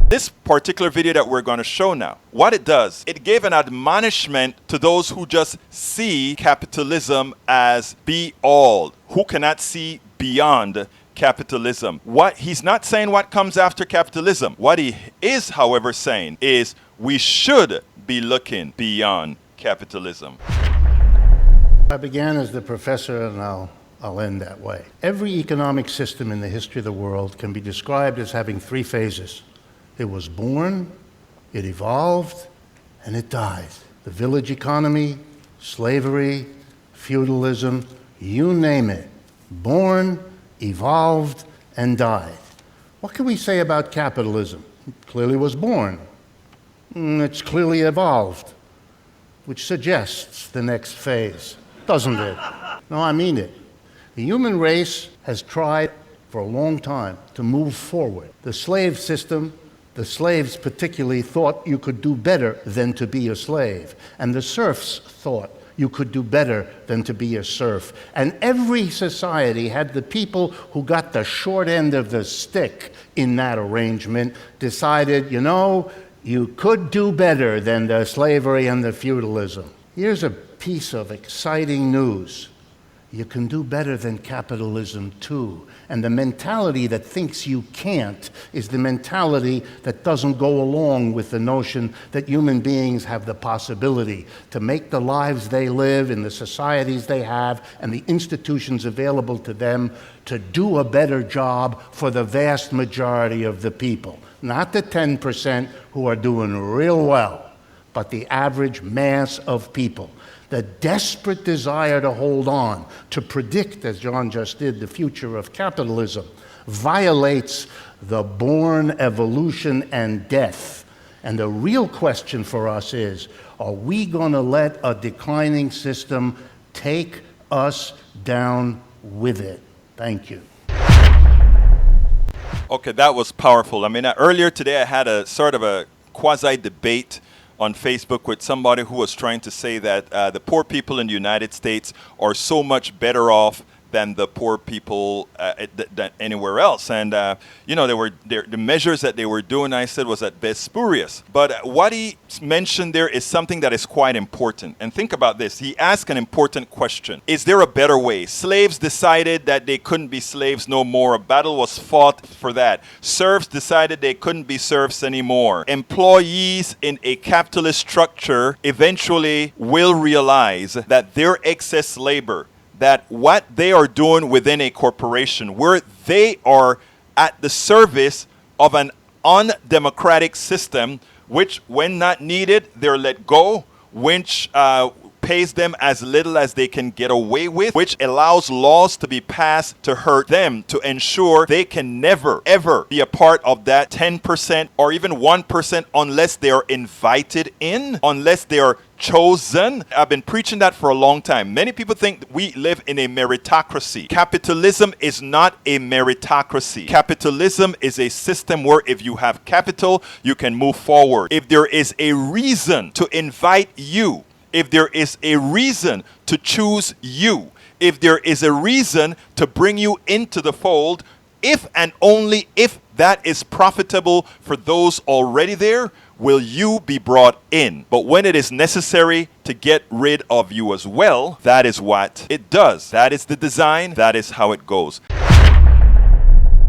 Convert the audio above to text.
This particular video that we're going to show now, what it does, it gave an admonishment to those who just see capitalism as be all, who cannot see beyond capitalism. What he's not saying what comes after capitalism. What he is, however, saying is we should be looking beyond capitalism. I began as the professor, and I'll end that way. Every economic system in the history of the world can be described as having three phases. It was born, it evolved, and it died. The village economy, slavery, feudalism, you name it. Born, evolved, and died. What can we say about capitalism? It clearly was born. It's clearly evolved, which suggests the next phase, doesn't it? No, I mean it. The human race has tried for a long time to move forward. The slave system, the slaves particularly thought you could do better than to be a slave. And the serfs thought you could do better than to be a serf. And every society had the people who got the short end of the stick in that arrangement decided, you could do better than the slavery and the feudalism. Here's a piece of exciting news. You can do better than capitalism too. And the mentality that thinks you can't is the mentality that doesn't go along with the notion that human beings have the possibility to make the lives they live in the societies they have and the institutions available to them to do a better job for the vast majority of the people. Not the 10% who are doing real well, but the average mass of people. The desperate desire to hold on, to predict, as John just did, the future of capitalism, violates the born evolution and death. And the real question for us is, are we going to let a declining system take us down with it? Thank you. Okay, that was powerful. I mean, earlier today I had a sort of a quasi-debate on Facebook with somebody who was trying to say that the poor people in the United States are so much better off than the poor people than anywhere else. And, the measures that they were doing, I said, was at best spurious. But what he mentioned there is something that is quite important. And think about this. He asked an important question. Is there a better way? Slaves decided that they couldn't be slaves no more. A battle was fought for that. Serfs decided they couldn't be serfs anymore. Employees in a capitalist structure eventually will realize that their excess labor, that what they are doing within a corporation, where they are at the service of an undemocratic system, which when not needed, they're let go, which pays them as little as they can get away with, which allows laws to be passed to hurt them, to ensure they can never, ever be a part of that 10% or even 1% unless they are invited in, unless they are chosen. I've been preaching that for a long time. Many people think we live in a meritocracy. Capitalism is not a meritocracy. Capitalism is a system where if you have capital, you can move forward. If there is a reason to invite you, if there is a reason to choose you, if there is a reason to bring you into the fold, if and only if that is profitable for those already there, will you be brought in. But when it is necessary to get rid of you as well, that is what it does. That is the design. That is how it goes.